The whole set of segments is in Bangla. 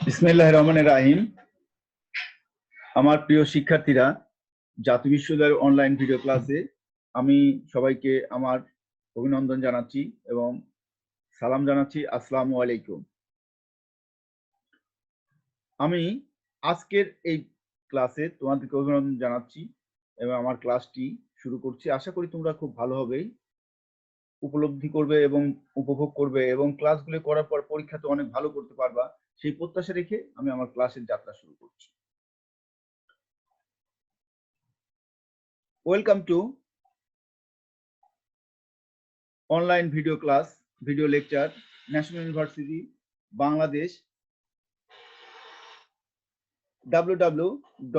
বিসমিল্লাহির রহমানির রহিম। আমার প্রিয় শিক্ষার্থীরা, জাতীয় বিশ্ববিদ্যালয়ের অনলাইন ভিডিও ক্লাসে আমি সবাইকে আমার অভিনন্দন জানাচ্ছি এবং সালাম জানাচ্ছি। আসসালামু আলাইকুম। আমি আজকের এই ক্লাসে তোমাদেরকে অভিনন্দন জানাচ্ছি এবং আমার ক্লাসটি শুরু করছি। আশা করি তোমরা খুব ভালোভাবেই উপলব্ধি করবে এবং উপভোগ করবে এবং ক্লাসগুলো করার পর পরীক্ষাতে অনেক ভালো করতে পারবা, সেই প্রত্যাশা রেখে আমি আমার ক্লাসের যাত্রা শুরু করছি। Welcome to online video class, video lecture, National University, Bangladesh, www.nu.ac.bd.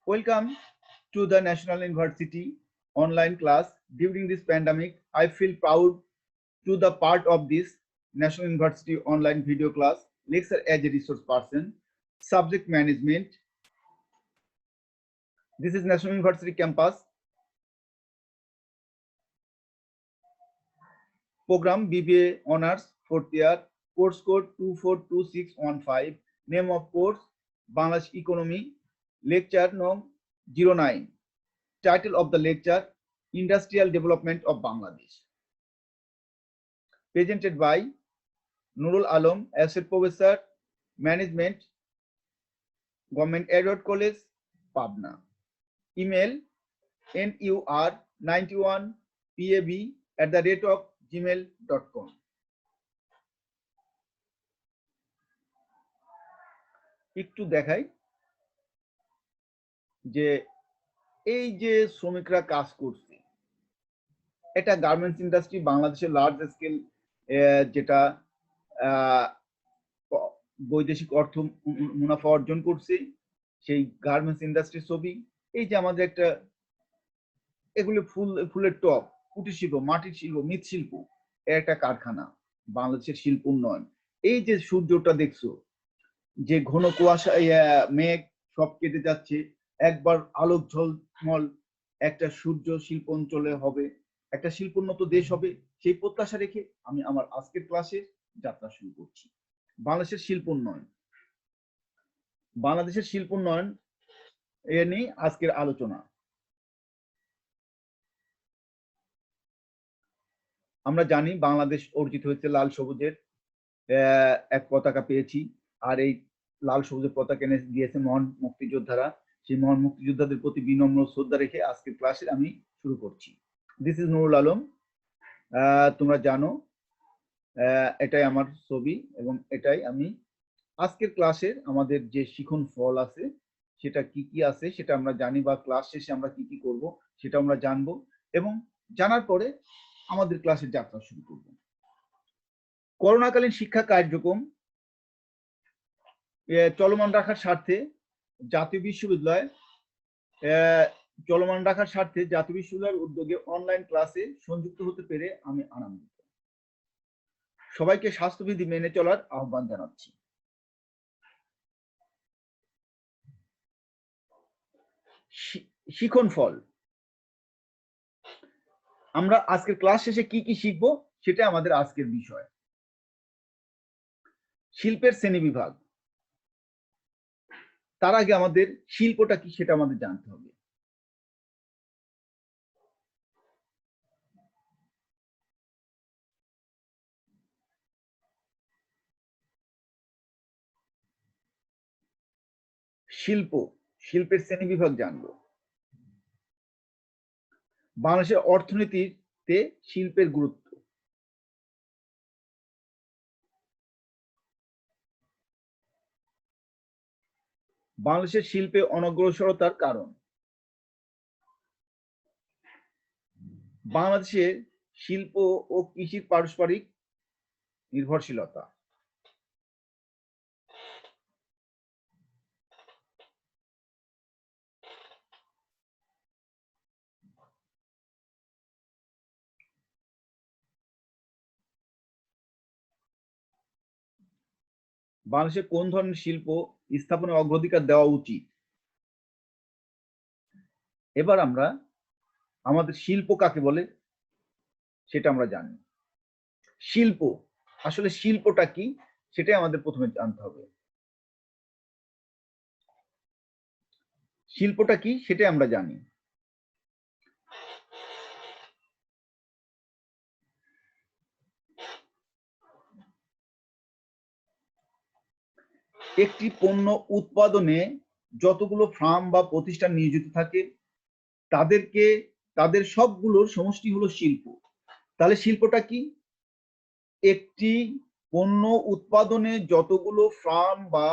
Welcome to the National University online class. During this pandemic, I feel proud to the part of this National University online video class lecture as a resource person, subject management. This is National University campus. Program BBA Honors 4th year, course code 242615, name of course Bangladesh Economy, lecture nom 09, title of the lecture Industrial Development of Bangladesh, presented by Nurul Alam, Associate Professor, Management, Government Edward College, Pabna. Email nur91pab@gmail.com. একটু দেখাই যে এই যে শ্রমিকরা কাজ করছে, এটা গার্মেন্টস ইন্ডাস্ট্রি বাংলাদেশের লার্জ স্কেল যেটা বৈদেশিক অর্থ মুনাফা অর্জন করছে, সেই গার্মেন্টস ইন্ডাস্ট্রির ছবি। এই যে আমাদের একটা এগুলো ফুলের টপ, কুটির শিল্প, মাটির শিল্প, মৃৎশিল্প, এর একটা কারখানা, বাংলাদেশের শিল্প উন্নয়ন। এই যে সূর্যটা দেখছো, যে ঘন কুয়াশা মেঘ সব কেটে যাচ্ছে, একবার আলোক ঝলমল একটা সূর্য শিল্প অঞ্চলে হবে, একটা শিল্পোন্নত দেশ হবে, সেই প্রত্যাশা রেখে আমি আমার আজকের ক্লাসে যাত্রা শুরু করছি। বাংলাদেশের শিল্প উন্নয়ন, বাংলাদেশের শিল্প উন্নয়ন এ নিয়ে আজকের আলোচনা। আমরা জানি বাংলাদেশ অর্জিত হয়েছে লাল সবুজের এক পতাকা পেয়েছি, আর এই লাল সবুজের পতাকা এনে দিয়েছে মহান মুক্তিযোদ্ধারা। সেই মহান মুক্তিযোদ্ধাদের প্রতি বিনম্র শ্রদ্ধা রেখে আজকের ক্লাসে আমি শুরু করছি। This is Nurul Alam. তোমরা জানো এটাই আমার ছবি এবং এটাই আমি আজকের ক্লাসের আমাদের যে শিখন ফল আছে সেটা কি কি আছে সেটা আমরা জানি, বা ক্লাস শেষে আমরা কি কি করব সেটা আমরা জানবো এবং জানার পরে আমাদের ক্লাসের যাত্রা শুরু করব। করোনাকালীন শিক্ষা কার্যক্রম চলমান রাখার স্বার্থে জাতীয় বিশ্ববিদ্যালয়ের উদ্যোগে অনলাইন ক্লাসে সংযুক্ত হতে পেরে আমি আনন্দিত। সবাইকে স্বাস্থ্যবিধি মেনে চলার আহ্বান জানাচ্ছি। শিখন ফল, আমরা আজকের ক্লাস শেষে কি কি শিখবো সেটা আমাদের আজকের বিষয়। শিল্পের শ্রেণীবিভাগ, তার আগে আমাদের শিল্পটা কি সেটা আমাদের জানতে হবে। শিল্পের শ্রেণীবিভাগ জানবো। বাংলাদেশের অর্থনীতিতে শিল্পের গুরুত্ব, বাংলাদেশের শিল্পে অনগ্রসরতার কারণ, বাংলাদেশের শিল্প ও কৃষির পারস্পরিক নির্ভরশীলতা, বাংলাদেশে কোন ধরনের শিল্প স্থাপনে অগ্রাধিকার দেওয়া উচিত। এবার আমরা আমাদের শিল্প কাকে বলে সেটা আমরা জানি। শিল্প, আসলে শিল্পটা কি সেটাই আমাদের প্রথমে জানতে হবে। শিল্পটা কি সেটাই আমরা জানি। একটি পণ্য উৎপাদনে যতগুলো ফার্ম বা প্রতিষ্ঠান নিয়োজিত থাকে তাদের সবগুলোর সমষ্টি হলো শিল্প। তাহলে শিল্পটা কি? একটি পণ্য উৎপাদনে যতগুলো ফার্ম বা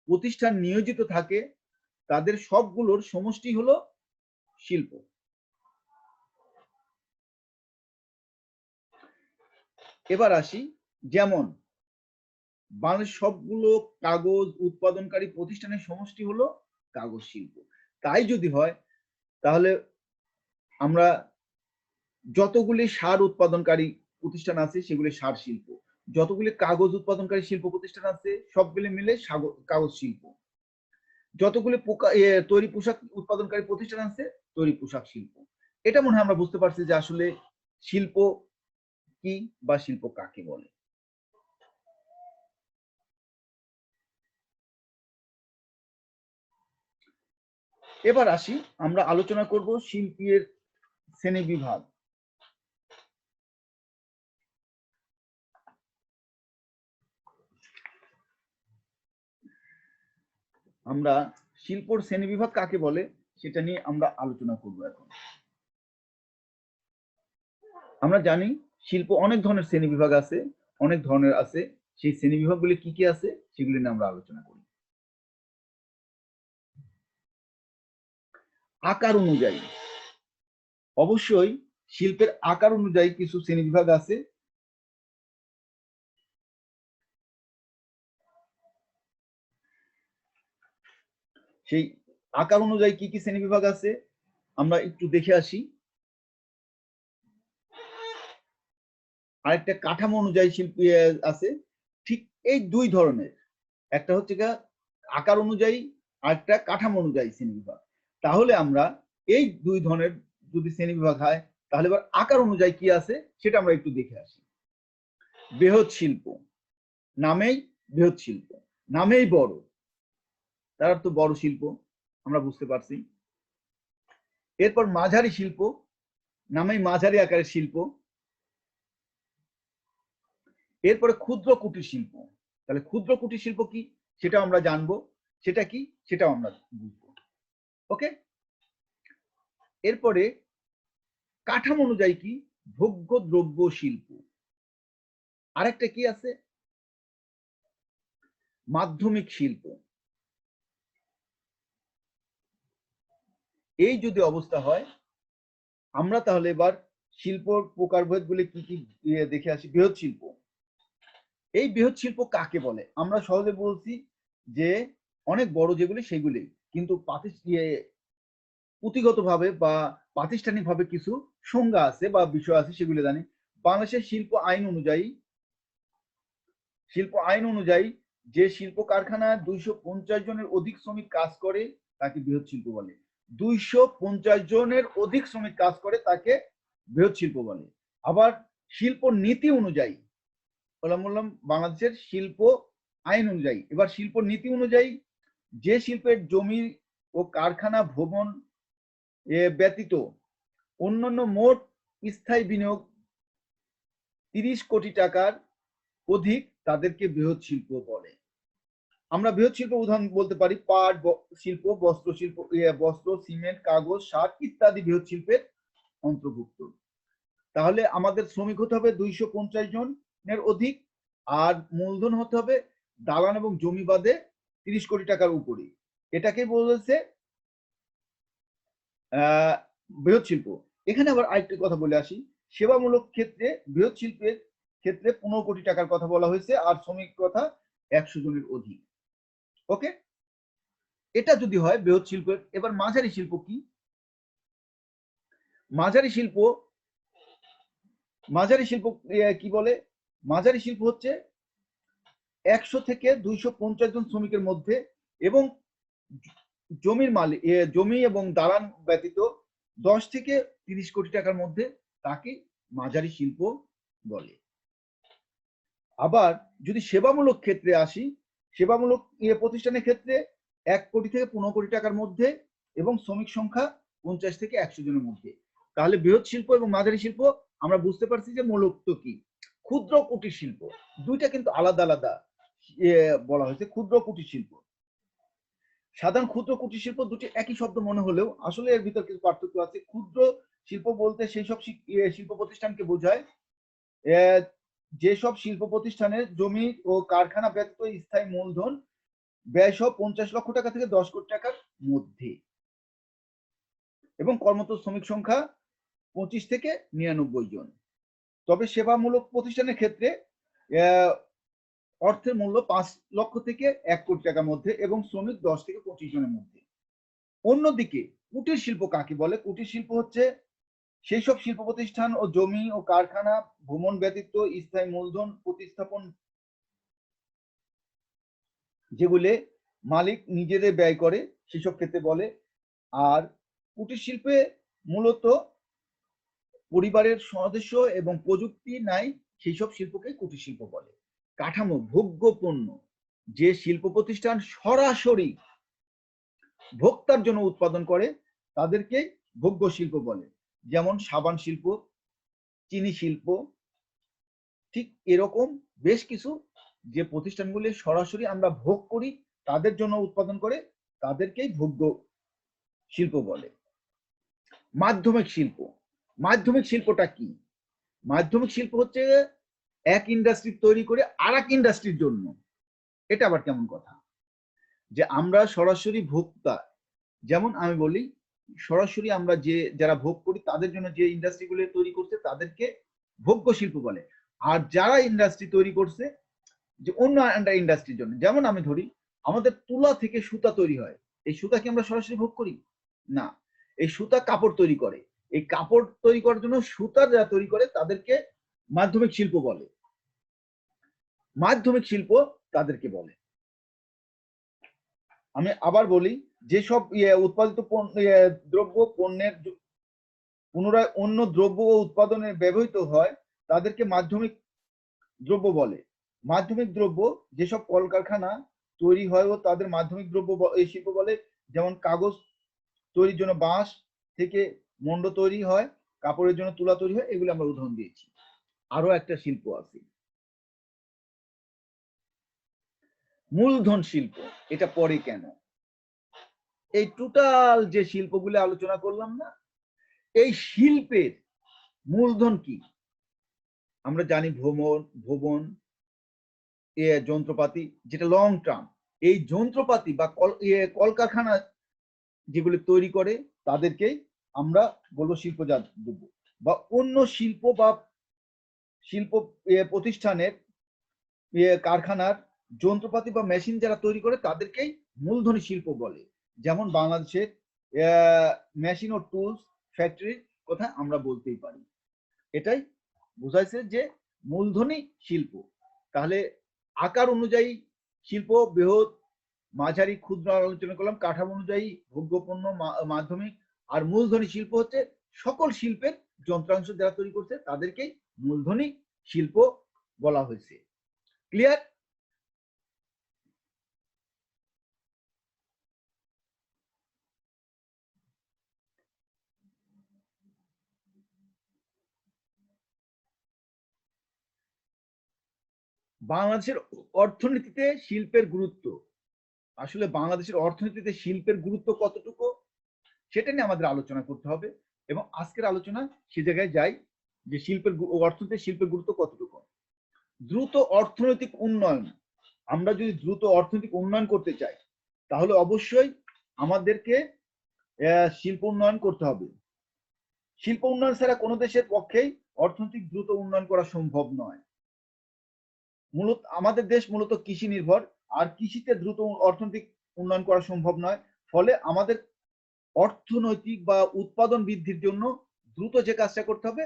প্রতিষ্ঠান নিয়োজিত থাকে তাদের সবগুলোর সমষ্টি হলো শিল্প। এবার আসি, যেমন বাংলাদেশ সবগুলো কাগজ উৎপাদনকারী প্রতিষ্ঠানের সমষ্টি হলো কাগজ শিল্প। তাই যদি হয় তাহলে আমরা যতগুলি সার উৎপাদনকারী প্রতিষ্ঠান আছে সেগুলি সার শিল্প, যতগুলি কাগজ উৎপাদনকারী শিল্প প্রতিষ্ঠান আছে সবগুলি মিলে কাগজ শিল্প, যতগুলি তৈরি পোশাক উৎপাদনকারী প্রতিষ্ঠান আছে তৈরি পোশাক শিল্প। এটা মনে হয় আমরা বুঝতে পারছি যে আসলে শিল্প কি বা শিল্প কাকে বলে। এবার আসি, আমরা আলোচনা করব শিল্পের শ্রেণী বিভাগ। আমরা শিল্পর শ্রেণী বিভাগ কাকে বলে সেটা নিয়ে আমরা আলোচনা করব এখন। আমরা জানি শিল্প অনেক ধরনের শ্রেণী বিভাগ আছে, অনেক ধরনের আছে। সেই শ্রেণী বিভাগগুলি কি কি আছে সেগুলি নিয়ে আমরা আলোচনা করি। আকার অনুযায়ী, অবশ্যই শিল্পের আকার অনুযায়ী কিছু শ্রেণী বিভাগ আছে। সেই আকার অনুযায়ী কি কি শ্রেণী বিভাগ আছে আমরা একটু দেখে আসি। আরেকটা কাঠামো অনুযায়ী শিল্প আছে। ঠিক এই দুই ধরনের, একটা হচ্ছে আকার অনুযায়ী আর একটা কাঠামো অনুযায়ী শ্রেণী বিভাগ। তাহলে আমরা এই দুই ধরনের যদি শ্রেণী বিভাগ হয় তাহলে এবার আকার অনুযায়ী কি আছে সেটা আমরা একটু দেখে আসি। বৃহৎ শিল্প, নামেই বৃহৎ শিল্প, নামেই বড়, তার অর্থ বড় শিল্প, আমরা বুঝতে পারছি। এরপর মাঝারি শিল্প, নামেই মাঝারি আকারের শিল্প। এরপরে ক্ষুদ্র কুটির শিল্প, তাহলে ক্ষুদ্র কুটির শিল্প কি সেটা আমরা জানবো, সেটা কি সেটাও আমরা বুঝবো। ওকে, এরপরে কাঠামো অনুযায়ী কি ভোগ্য দ্রব্য শিল্প, আরেকটা কি আছে মাধ্যমিক শিল্প। এই যদি অবস্থা হয় আমরা তাহলে এবার শিল্পর প্রকারভেদ গুলি কি কি দেখে আসি। বৃহৎ শিল্প, এই বৃহৎ শিল্প কাকে বলে? আমরা সহজে বলছি যে অনেক বড় যেগুলি সেগুলি, কিন্তু পুঁথিগতভাবে বা প্রাতিষ্ঠানিকভাবে কিছু সংজ্ঞা আছে বা বিষয় আছে সেগুলি জানি। বাংলাদেশের শিল্প আইন অনুযায়ী যে শিল্প কারখানায় 250 জনের অধিক শ্রমিক কাজ করে তাকে বৃহৎ শিল্প বলে। 250 জনের অধিক শ্রমিক কাজ করে তাকে বৃহৎ শিল্প বলে। আবার শিল্প নীতি অনুযায়ী বললাম বাংলাদেশের শিল্প আইন অনুযায়ী, এবার শিল্প নীতি অনুযায়ী যে শিল্পের জমি ও কারখানা ভবন ব্যতীত অন্যান্য মোট স্থায়ী বিনিয়োগ 30 কোটি টাকার অধিক তাদেরকে বৃহৎ শিল্প বলে। আমরা বৃহৎ শিল্প উদাহরণ বলতে পারি পাট শিল্প, বস্ত্র শিল্প, বস্ত্র, সিমেন্ট, কাগজ, সার ইত্যাদি বৃহৎ শিল্পের অন্তর্ভুক্ত। তাহলে আমাদের শ্রমিক হতে হবে 250 জনের অধিক, আর মূলধন হতে হবে দালান এবং জমি বাদে 30 কোটি টাকার উপরে। এটাকে বলেছে বৃহৎ শিল্প। এখানে আবার আরেকটি কথা বলে আসি, সেবামূলক ক্ষেত্রে বৃহৎ শিল্পের ক্ষেত্রে 15 কোটি টাকার কথা বলা হয়েছে, আর শ্রমিক কথা 100 জনের অধিক। ওকে, এটা যদি হয় বৃহৎ শিল্পের। এবার মাঝারি শিল্প কি? মাঝারি শিল্প কি বলে? মাঝারি শিল্প হচ্ছে 100 থেকে 250 জন শ্রমিকের মধ্যে এবং জমি এবং দালান ব্যতীত 10 থেকে 30 কোটি টাকার মধ্যে, তাকে মাঝারি শিল্প বলে। আবার যদি সেবামূলক ক্ষেত্রে আসি, সেবামূলক প্রতিষ্ঠানের ক্ষেত্রে 1 কোটি থেকে 15 কোটি টাকার মধ্যে এবং শ্রমিক সংখ্যা 50 থেকে 100 জনের মধ্যে। তাহলে বৃহৎ শিল্প এবং মাঝারি শিল্প আমরা বুঝতে পারছি যে মূলত কি। ক্ষুদ্র কুটির শিল্প, দুইটা কিন্তু আলাদা আলাদা বলা হয়েছে। ক্ষুদ্র কুটির শিল্প, সাধারণ ক্ষুদ্র কুটির শিল্প দুটি একই শব্দ মনে হলেও আসলে এর ভিতর কিছু পার্থক্য আছে। ক্ষুদ্র শিল্প বলতে সেই সব শিল্প প্রতিষ্ঠানকে বোঝায় যেসব শিল্প প্রতিষ্ঠানের জমি ও কারখানা ব্যতীত স্থায়ী মূলধন ব্যয় সহ 50 লক্ষ টাকা থেকে 10 কোটি টাকার মধ্যে এবং কর্মরত শ্রমিক সংখ্যা 25 থেকে 99 জন। তবে সেবামূলক প্রতিষ্ঠানের ক্ষেত্রে অর্থের মূল্য 5 লক্ষ থেকে 1 কোটি টাকার মধ্যে এবং শ্রমিক 10 থেকে 25 জনের মধ্যে। অন্যদিকে কুটির শিল্প কাকে বলে? কুটির শিল্প হচ্ছে সেই সব শিল্প প্রতিষ্ঠান ও জমি ও কারখানা ভ্রমণ ব্যতীত স্থায়ী মূলধন প্রতিস্থাপন যেগুলি মালিক নিজেদের ব্যয় করে সেসব ক্ষেত্রে বলে। আর কুটির শিল্পে মূলত পরিবারের সদস্য এবং প্রযুক্তি নাই সেই সব শিল্পকে কুটির শিল্প বলে। কাঠামো ভোগ্য পণ্য, যে শিল্প প্রতিষ্ঠান সরাসরি ভোক্তার জন্য উৎপাদন করে তাদেরকে ভোগ্য শিল্প বলে। যেমন সাবান শিল্প, চিনি শিল্প, ঠিক এরকম বেশ কিছু যে প্রতিষ্ঠানগুলি সরাসরি আমরা ভোগ করি তাদের জন্য উৎপাদন করে তাদেরকেই ভোগ্য শিল্প বলে। মাধ্যমিক শিল্প, মাধ্যমিক শিল্পটা কি? মাধ্যমিক শিল্প হচ্ছে এক ইন্ডাস্ট্রি তৈরি করে আর এক ইন্ডাস্ট্রির জন্য। এটা আবার কেমন কথা যে আমরা সরাসরি ভোক্তা, যেমন আমি বলি সরাসরি আমরা যে যারা ভোগ করি তাদের জন্য যে ইন্ডাস্ট্রিগুলো তৈরি করছে তাদেরকে ভোগ্য শিল্প বলে। আর যারা ইন্ডাস্ট্রি তৈরি করছে যে অন্য ইন্ডাস্ট্রির জন্য, যেমন আমি ধরি আমাদের তুলা থেকে সুতা তৈরি হয়, এই সুতা কি আমরা সরাসরি ভোগ করি? না, এই সুতা কাপড় তৈরি করে, এই কাপড় তৈরি করার জন্য সুতা যারা তৈরি করে তাদেরকে মাধ্যমিক শিল্প বলে। মাধ্যমিক শিল্প তাদেরকে বলে। আমি আবার বলি, যেসব উৎপাদিত দ্রব্য পণ্যের পুনরায় অন্য দ্রব্য উৎপাদনে ব্যবহৃত হয় তাদেরকে মাধ্যমিক দ্রব্য বলে। মাধ্যমিক দ্রব্য যেসব কলকারখানা তৈরি হয় ও তাদের মাধ্যমিক দ্রব্য এই শিল্প বলে। যেমন কাগজ তৈরির জন্য বাঁশ থেকে মন্ড তৈরি হয়, কাপড়ের জন্য তুলা তৈরি হয়, এগুলো আমরা উদাহরণ দিয়েছি। আরো একটা শিল্প আছে মূলধন শিল্প। এটা পরে কেন? এই টোটাল যে শিল্পগুলো আলোচনা করলাম না, এই শিল্পের মূলধন কি? আমরা জানি ভবন, যন্ত্রপাতি, যেটা লং টার্ম। এই যন্ত্রপাতি বা কলকারখানা যেগুলো তৈরি করে তাদেরকেই আমরা বলবো শিল্পজাত দ্রব্য। বা অন্য শিল্প বা শিল্প প্রতিষ্ঠানের কারখানার যন্ত্রপাতি বা মেশিন যারা তৈরি করে তাদেরকেই মূলধনী শিল্প বলে। যেমন বাংলাদেশের মেশিন ও টুলস ফ্যাক্টরির কথা আমরা বলতেই পারি। এটাই বোঝাইছে যে মূলধনী শিল্প। তাহলে আকার অনুযায়ী শিল্প বৃহৎ, মাঝারি, ক্ষুদ্র আলোচনা করলাম। কাঠামো অনুযায়ী ভোগ্যপণ্য, মাধ্যমিক। আর মূলধনী শিল্প হচ্ছে সকল শিল্পের যন্ত্রাংশ যারা তৈরি করছে তাদেরকেই মূলধনী শিল্প বলা হয়েছে। ক্লিয়ার? বাংলাদেশের অর্থনীতিতে শিল্পের গুরুত্ব, আসলে বাংলাদেশের অর্থনীতিতে শিল্পের গুরুত্ব কতটুকু সেটা নিয়ে আমাদের আলোচনা করতে হবে। এবং আজকের আলোচনা সে জায়গায় যাই যে অর্থনীতিতে শিল্পের গুরুত্ব কতটুকু। দ্রুত অর্থনৈতিক উন্নয়ন, আমরা যদি দ্রুত অর্থনৈতিক উন্নয়ন করতে চাই তাহলে অবশ্যই আমাদেরকে শিল্প উন্নয়ন করতে হবে। শিল্প উন্নয়ন ছাড়া কোনো দেশের পক্ষেই অর্থনৈতিক দ্রুত উন্নয়ন করা সম্ভব নয়। মূলত আমাদের দেশ মূলত কৃষি নির্ভর, আর কৃষিতে দ্রুত অর্থনৈতিক উন্নয়ন করা সম্ভব নয়। ফলে আমাদের অর্থনৈতিক বা উৎপাদন বৃদ্ধির জন্য দ্রুত যে কাজটা করতে হবে,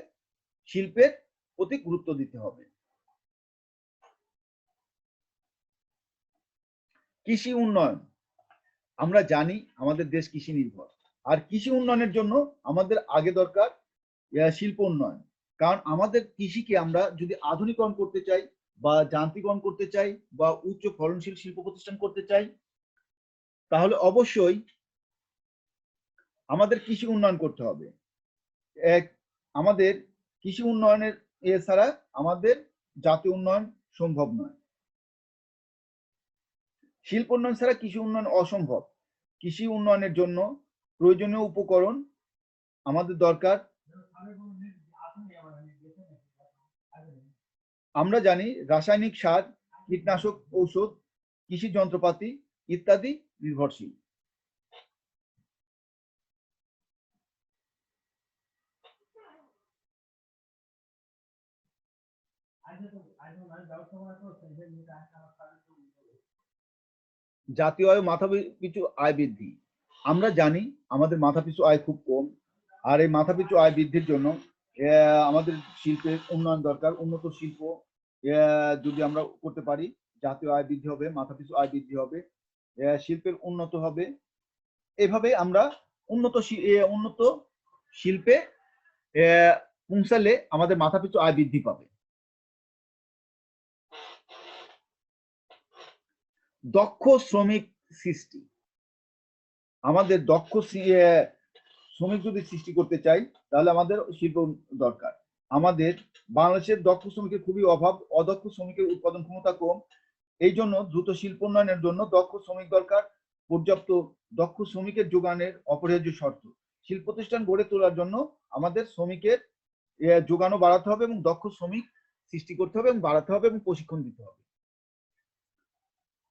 শিল্পের প্রতি গুরুত্ব দিতে হবে। কৃষি উন্নয়ন, আমরা জানি আমাদের দেশ কৃষি নির্ভর, আর কৃষি উন্নয়নের জন্য আমাদের আগে দরকার শিল্প উন্নয়ন। কারণ আমাদের কৃষিকে আমরা যদি আধুনিকরণ করতে চাই বা যান্ত্রিকরণ করতে চাই বা উচ্চ ফলনশীল শিল্প প্রতিষ্ঠান করতে চাই, তাহলে অবশ্যই আমাদের কৃষি উন্নয়ন করতে হবে। আমাদের কৃষি উন্নয়নের এছাড়া আমাদের জাতীয় উন্নয়ন সম্ভব নয়। শিল্প উন্নয়ন ছাড়া কৃষি উন্নয়ন অসম্ভব। কৃষি উন্নয়নের জন্য প্রয়োজনীয় উপকরণ আমাদের দরকার। আমরা জানি রাসায়নিক সার, কীটনাশক ঔষধ, কৃষি যন্ত্রপাতি ইত্যাদি নির্ভরশীল। জাতীয় আয় মাথা পিছু আয় বৃদ্ধি। আমরা জানি আমাদের মাথা পিছু আয় খুব কম, আর এই মাথা পিছু আয় বৃদ্ধির জন্য আমাদের শিল্পের উন্নয়ন দরকার। উন্নত শিল্প যদি আমরা করতে পারি, জাতীয় আয় বৃদ্ধি হবে, মাথা পিছু আয় বৃদ্ধি হবে, শিল্পের উন্নত হবে। এভাবে আমরা উন্নত শিল্পে পৌঁছালে আমাদের মাথা পিছু আয় বৃদ্ধি পাবে। দক্ষ শ্রমিক সৃষ্টি। আমাদের দক্ষ শ্রমিক যদি সৃষ্টি করতে চাই, তাহলে আমাদের শিল্প দরকার। আমাদের বাংলাদেশের দক্ষ শ্রমিকের খুবই অভাব, অদক্ষ শ্রমিকের উৎপাদন ক্ষমতা কম। এই জন্য দ্রুত শিল্প উন্নয়নের জন্য দক্ষ শ্রমিক দরকার। পর্যাপ্ত দক্ষ শ্রমিকের যোগানের অপরিহার্য শর্ত। শিল্প প্রতিষ্ঠান গড়ে তোলার জন্য আমাদের শ্রমিকের যোগানও বাড়াতে হবে এবং দক্ষ শ্রমিক সৃষ্টি করতে হবে এবং বাড়াতে হবে এবং প্রশিক্ষণ দিতে হবে।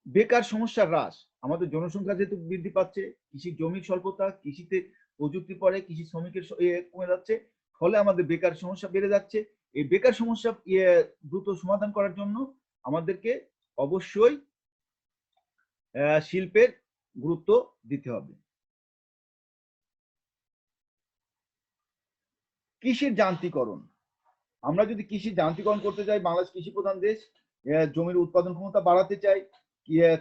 বেকার সমস্যা হ্রাস। আমাদের জনসংখ্যা যেহেতু বৃদ্ধি পাচ্ছে, কৃষি জমির স্বল্পতা, কৃষিতে প্রযুক্তি পরে কৃষি শ্রমিকের কমে যাচ্ছে, ফলে আমাদের বেকার সমস্যা বেড়ে যাচ্ছে। এই বেকার সমস্যা দ্রুত সমাধান করার জন্য আমাদেরকে অবশ্যই শিল্পের গুরুত্ব দিতে হবে। কৃষির যান্ত্রিকরণ। আমরা যদি কৃষি যান্ত্রিকরণ করতে চাই, বাংলাদেশ কৃষি প্রধান দেশ, জমির উৎপাদন ক্ষমতা বাড়াতে চাই,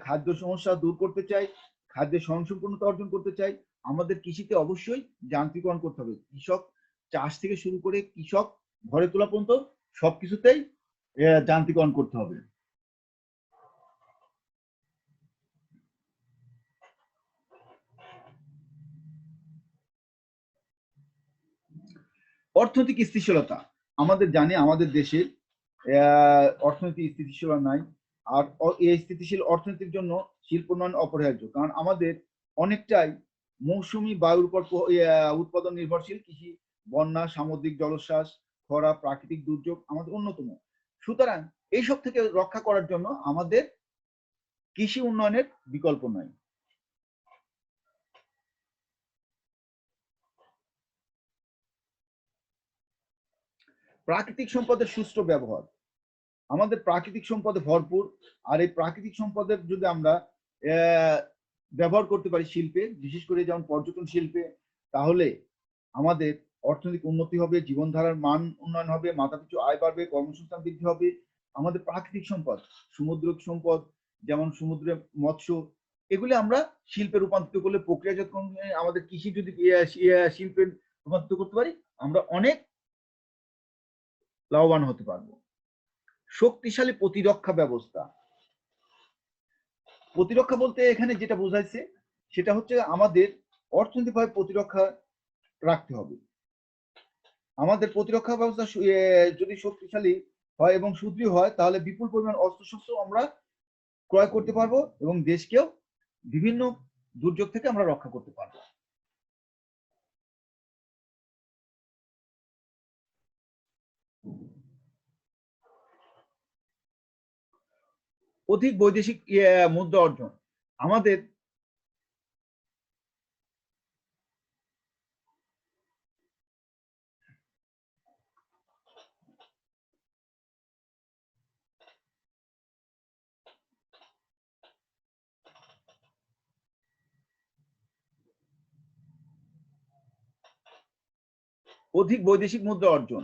খাদ্য সমস্যা দূর করতে চাই, খাদ্যের স্বয়ংসম্পূর্ণতা অর্জন করতে চাই, আমাদের কৃষিতে অবশ্যই যান্ত্রিকরণ করতে হবে। কৃষক চাষ থেকে শুরু করে কৃষক ঘরে তোলা পর্যন্ত সবকিছুতেই যান্ত্রিকরণ করতে হবে। অর্থনৈতিক স্থিতিশীলতা। আমাদের জানি আমাদের দেশে অর্থনৈতিক স্থিতিশীলতা নাই, আর এই স্থিতিশীল অর্থনীতির জন্য শিল্প উন্নয়ন অপরিহার্য। কারণ আমাদের অনেকটাই মৌসুমী বায়ুর উপর উৎপাদন নির্ভরশীল। কৃষি, বন্যা, সামুদ্রিক জলোচ্ছ্বাস, খরা, প্রাকৃতিক দুর্যোগ আমাদের অন্যতম। সুতরাং এইসব থেকে রক্ষা করার জন্য আমাদের কৃষি উন্নয়নের বিকল্প নাই। প্রাকৃতিক সম্পদের সুষ্ঠু ব্যবহার। আমাদের প্রাকৃতিক সম্পদে ভরপুর, আর এই প্রাকৃতিক সম্পদের যদি আমরা ব্যবহার করতে পারি শিল্পে, বিশেষ করে যেমন পর্যটন শিল্পে, তাহলে আমাদের অর্থনৈতিক উন্নতি হবে, জীবনধারার মান উন্নয়ন হবে, মাথাপিছু আয় বাড়বে, কর্মসংস্থান বৃদ্ধি হবে। আমাদের প্রাকৃতিক সম্পদ, সামুদ্রিক সম্পদ যেমন সমুদ্রে মৎস্য, এগুলি আমরা শিল্পে রূপান্তরিত করলে, প্রক্রিয়াজাতকরণ আমাদের কৃষি যদি শিল্পে রূপান্তরিত করতে পারি, আমরা অনেক লাভবান হতে পারবো। শক্তিশালী প্রতিরক্ষা ব্যবস্থা। প্রতিরক্ষা বলতে এখানে যেটা বোঝাইছে সেটা হচ্ছে আমাদের অর্থনৈতিকভাবে প্রতিরক্ষা রাখতে হবে। আমাদের প্রতিরক্ষা ব্যবস্থা যদি শক্তিশালী হয় এবং সুদৃঢ় হয়, তাহলে বিপুল পরিমাণ অস্ত্রশস্ত্র আমরা ক্রয় করতে পারবো এবং দেশকেও বিভিন্ন দুর্যোগ থেকে আমরা রক্ষা করতে পারবো। অধিক বৈদেশিক মুদ্রা অর্জন। আমাদের অধিক বৈদেশিক মুদ্রা অর্জন।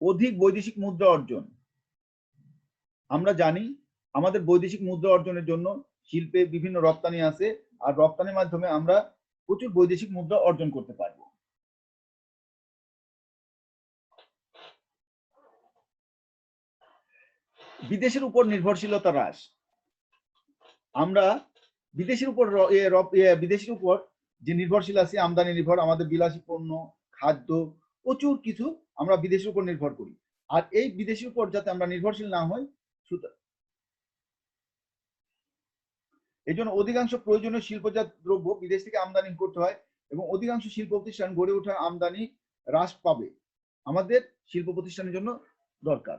অধিক বৈদেশিক মুদ্রা অর্জন। আমরা জানি আমাদের বৈদেশিক মুদ্রা অর্জনের জন্য শিল্পে বিভিন্ন রপ্তানি আছে, আর রপ্তানির মাধ্যমে আমরা প্রচুর বৈদেশিক মুদ্রা অর্জন করতে পারবো। বিদেশের উপর নির্ভরশীলতা হ্রাস। আমরা বিদেশের উপর বিদেশের উপর যে নির্ভরশীল আছি, আমদানি নির্ভর, আমাদের বিলাসী পণ্য, খাদ্য, প্রচুর কিছু আমরা বিদেশের উপর নির্ভর করি। আর এই বিদেশের উপর যাতে আমরা নির্ভরশীল না হই, এই জন্য অধিকাংশ প্রয়োজনীয় শিল্পজাত দ্রব্য বিদেশ থেকে আমদানি করতে হয় এবং অধিকাংশ শিল্প প্রতিষ্ঠান গড়ে ওঠার আমদানি হ্রাস পাবে আমাদের শিল্প প্রতিষ্ঠানের জন্য দরকার।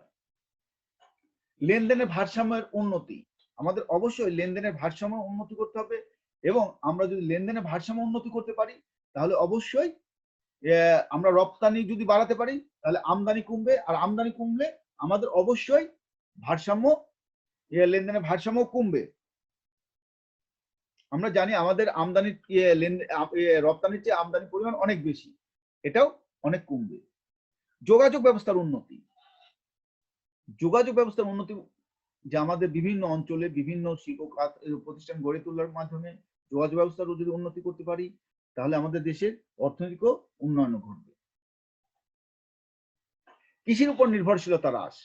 লেনদেনের ভারসাম্যের উন্নতি, আমাদের অবশ্যই লেনদেনের ভারসাম্য উন্নতি করতে হবে এবং আমরা যদি লেনদেনের ভারসাম্য উন্নতি করতে পারি তাহলে অবশ্যই আমরা রপ্তানি যদি বাড়াতে পারি তাহলে আমদানি কমবে, আর আমদানি কমলে আমাদের অবশ্যই ভারসাম্য লেনদেনের ভারসাম্য কমবে। আমরা জানি আমাদের আমদানির রপ্তানির চেয়ে আমদানির পরিমাণ অনেক বেশি, এটাও অনেক কমবে। যোগাযোগ ব্যবস্থার উন্নতি, যোগাযোগ ব্যবস্থার উন্নতি যে আমাদের বিভিন্ন অঞ্চলে বিভিন্ন শিল্প প্রতিষ্ঠান গড়ে তোলার মাধ্যমে যোগাযোগ ব্যবস্থার যদি উন্নতি করতে পারি তাহলে আমাদের দেশের অর্থনৈতিক উন্নয়ন ঘটবে। কৃষির উপর নির্ভরশীলতা হ্রাস,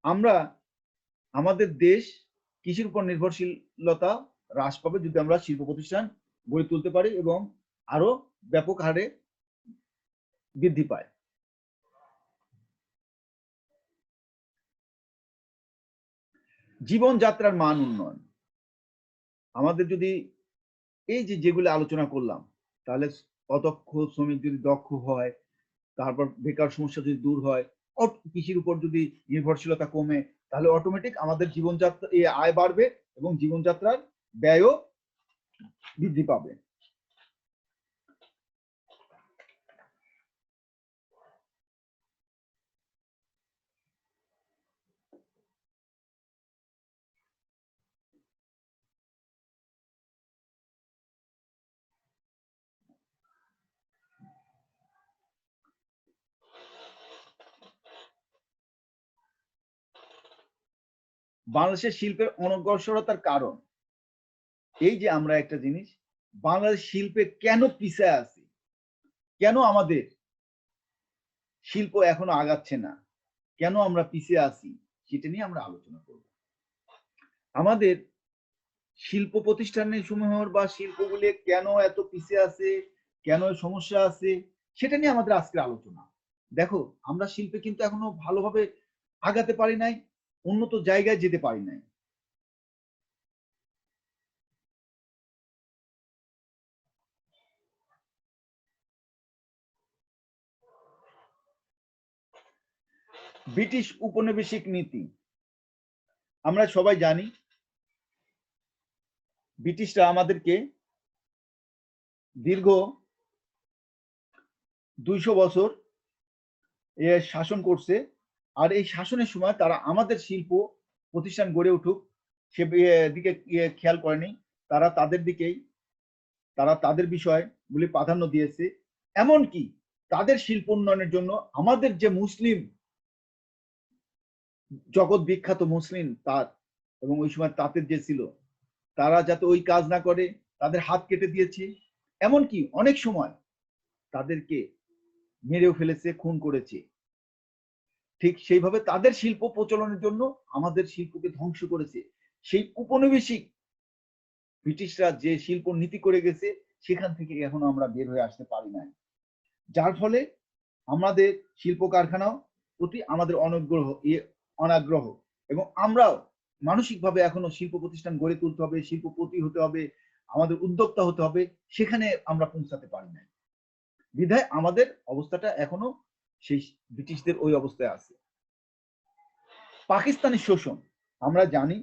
আমরা আমাদের দেশ কৃষির উপর নির্ভরশীলতা হ্রাস পাবে যদি আমরা শিল্প প্রতিষ্ঠান গড়ে তুলতে পারি এবং আরো ব্যাপক হারে বৃদ্ধি পায়। জীবনযাত্রার মান উন্নয়ন, আমাদের যদি এই যেগুলো আলোচনা করলাম তাহলে অদক্ষ শ্রমিক যদি দক্ষ হয়, তারপর বেকার সমস্যা যদি দূর হয়, কৃষির উপর যদি নির্ভরশীলতা কমে তাহলে অটোমেটিক আমাদের জীবনযাত্রা আয় বাড়বে এবং জীবনযাত্রার ব্যয়ও বৃদ্ধি পাবে। বাংলাদেশের শিল্পের অনগ্রসরতার কারণ এই যে আমরা একটা জিনিস, বাংলাদেশ শিল্পে কেন পিছায় আছে, কেন আমাদের শিল্প এখনো আগাচ্ছে না, কেন আমরা পিছিয়ে আছি, সেটা নিয়ে আমরা আলোচনা করব। আমাদের শিল্প প্রতিষ্ঠানের সমূহ বা শিল্পগুলি কেন এত পিছিয়ে আছে, কেন সমস্যা আছে, সেটা নিয়ে আমাদের আজকের আলোচনা। দেখো, আমরা শিল্পে কিন্তু এখনো ভালোভাবে আগাতে পারি নাই, উন্নত জায়গায় যেতে পারি নাই। ব্রিটিশ উপনিবেশিক নীতি, আমরা সবাই জানি ব্রিটিশরা আমাদেরকে দীর্ঘ 200 বছর শাসন করছে, আর এই শাসনের সময় তারা আমাদের শিল্প প্রতিষ্ঠান গড়ে উঠুক সে দিকে খেয়াল করেনি। তারা তাদের বিষয়গুলি প্রাধান্য দিয়েছে, এমনকি তাদের শিল্প উন্নয়নের জন্য আমাদের যে মুসলিম জগৎ বিখ্যাত মুসলিম তাঁত এবং ওই সময় তাঁতের যে ছিল তারা যাতে ওই কাজ না করে তাদের হাত কেটে দিয়েছে, এমনকি অনেক সময় তাদেরকে মেরেও ফেলেছে, খুন করেছে। ঠিক সেইভাবে তাদের শিল্প প্রচলনের জন্য আমাদের শিল্পকে ধ্বংস করেছে। সেই উপনিবেশিক ব্রিটিশরা যে শিল্প নীতি করে গেছে সেখান থেকে এখনো আমরা বের হয়ে আসতে পারি নাই, যার ফলে আমাদের শিল্প কারখানাও প্রতি আমাদের অনাগ্রহ এবং আমরাও মানসিকভাবে এখনো শিল্প প্রতিষ্ঠান গড়ে তুলতে হবে, শিল্পপতি হতে হবে, আমাদের উদ্যোক্তা হতে হবে, সেখানে আমরা পৌঁছাতে পারি না। বিধায় আমাদের অবস্থাটা এখনো সেই ব্রিটিশদের ওই অবস্থায় আছে। পাকিস্তানি শোষণ, আমরা জানি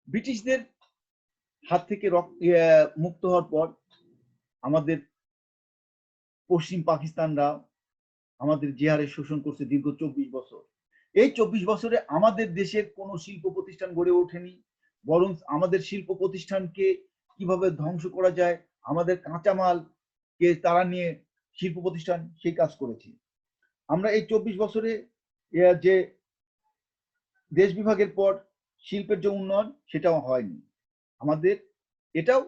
ব্রিটিশদের হাত থেকে মুক্ত হওয়ার পর আমাদের পশ্চিম পাকিস্তানরা আমাদের যে হারে শোষণ করছে দীর্ঘ 24 বছর, এই 24 বছরে আমাদের দেশের কোনো শিল্প প্রতিষ্ঠান গড়ে ওঠেনি, বরং আমাদের শিল্প প্রতিষ্ঠানকে কিভাবে ধ্বংস করা যায়, আমাদের কাঁচামালকে তারা নিয়ে শিল্প প্রতিষ্ঠান সেই কাজ করেছে। আমরা এই 24 বছরে যে দেশ বিভাগের পর শিল্পের যে উন্নয়ন সেটাও হয়নি, আমাদের এটাও